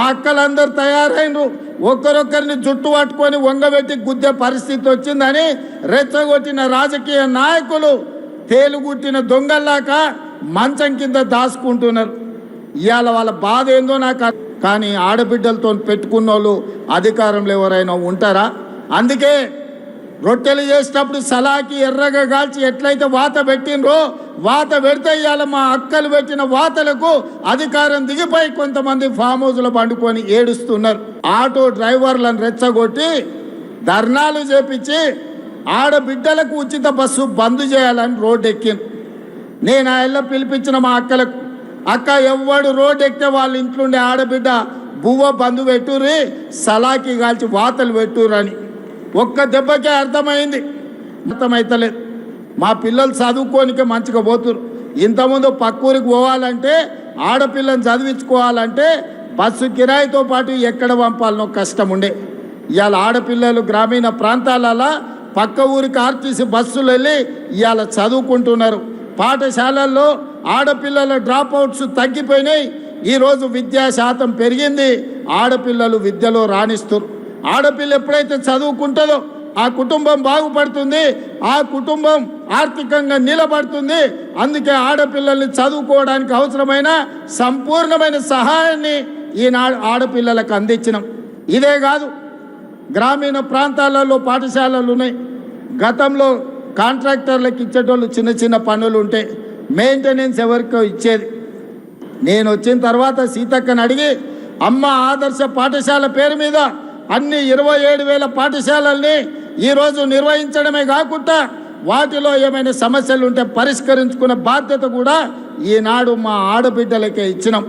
అక్కలందరూ తయారైనరు. ఒక్కరొక్కరిని జుట్టు పట్టుకొని వంగబెట్టి గుద్దే పరిస్థితి వచ్చిందని రెచ్చగొట్టిన రాజకీయ నాయకులు తేలుగుట్టిన దొంగల్లాక మంచం కింద దాచుకుంటున్నారు. ఇవాళ వాళ్ళ బాధ ఏందో నాకు. కానీ ఆడబిడ్డలతో పెట్టుకున్న వాళ్ళు అధికారంలో ఎవరైనా ఉంటారా? అందుకే రొట్టెలు చేసేటప్పుడు సలాకి ఎర్రగా కాల్చి ఎట్లయితే వాత పెట్టినరో, వాత పెడితే ఇవాళ మా అక్కలు పెట్టిన వాతలకు అధికారం దిగిపోయి కొంతమంది ఫామ్ హౌస్లో పండుకొని ఏడుస్తున్నారు. ఆటో డ్రైవర్లను రెచ్చగొట్టి ధర్నాలు చేపించి ఆడబిడ్డలకు ఉచిత బస్సు బంద్ చేయాలని రోడ్డు ఎక్కింది. నేను ఆ ఇళ్ళ పిలిపించిన మా అక్కలకు, అక్క ఎవ్వడు రోడ్డు ఎక్కితే వాళ్ళ ఇంట్లోండే ఆడబిడ్డ బువ్వ బంధు పెట్టుర్రి, సలాకి కాల్చి వాతలు పెట్టుర్రని ఒక్క దెబ్బకే అర్థమైంది. అర్థమైతలేదు. మా పిల్లలు చదువుకోనికే మంచిగా పోతురు. ఇంతకుముందు పక్కూరికి పోవాలంటే, ఆడపిల్లని చదివించుకోవాలంటే బస్సు కిరాయితో పాటు ఎక్కడ పంపాలనో కష్టం ఉండే. ఇవాళ ఆడపిల్లలు గ్రామీణ ప్రాంతాలలో పక్క ఊరికి ఆర్టీసీ బస్సులు వెళ్ళి ఇవాళ చదువుకుంటున్నారు. పాఠశాలల్లో ఆడపిల్లల డ్రాప్ అవుట్స్ తగ్గిపోయినాయి. ఈరోజు విద్యా శాతం పెరిగింది. ఆడపిల్లలు విద్యలో రాణిస్తారు. ఆడపిల్ల ఎప్పుడైతే చదువుకుంటుందో ఆ కుటుంబం బాగుపడుతుంది, ఆ కుటుంబం ఆర్థికంగా నిలబడుతుంది. అందుకే ఆడపిల్లల్ని చదువుకోవడానికి అవసరమైన సంపూర్ణమైన సహాయాన్ని ఈనాడు ఆడపిల్లలకు అందించినాం. ఇదే కాదు, గ్రామీణ ప్రాంతాలలో పాఠశాలలు ఉన్నాయి. గతంలో కాంట్రాక్టర్లకు ఇచ్చేటోళ్ళు చిన్న చిన్న పనులు ఉంటే మెయింటెనెన్స్ ఎవరికో ఇచ్చేది. నేను వచ్చిన తర్వాత సీతక్కని అడిగి అమ్మ ఆదర్శ పాఠశాల పేరు మీద అన్ని 27,000 పాఠశాలల్ని ఈరోజు నిర్వహించడమే కాకుండా వాటిలో ఏమైనా సమస్యలు ఉంటే పరిష్కరించుకునే బాధ్యత కూడా ఈనాడు మా ఆడబిడ్డలకే ఇచ్చినాం.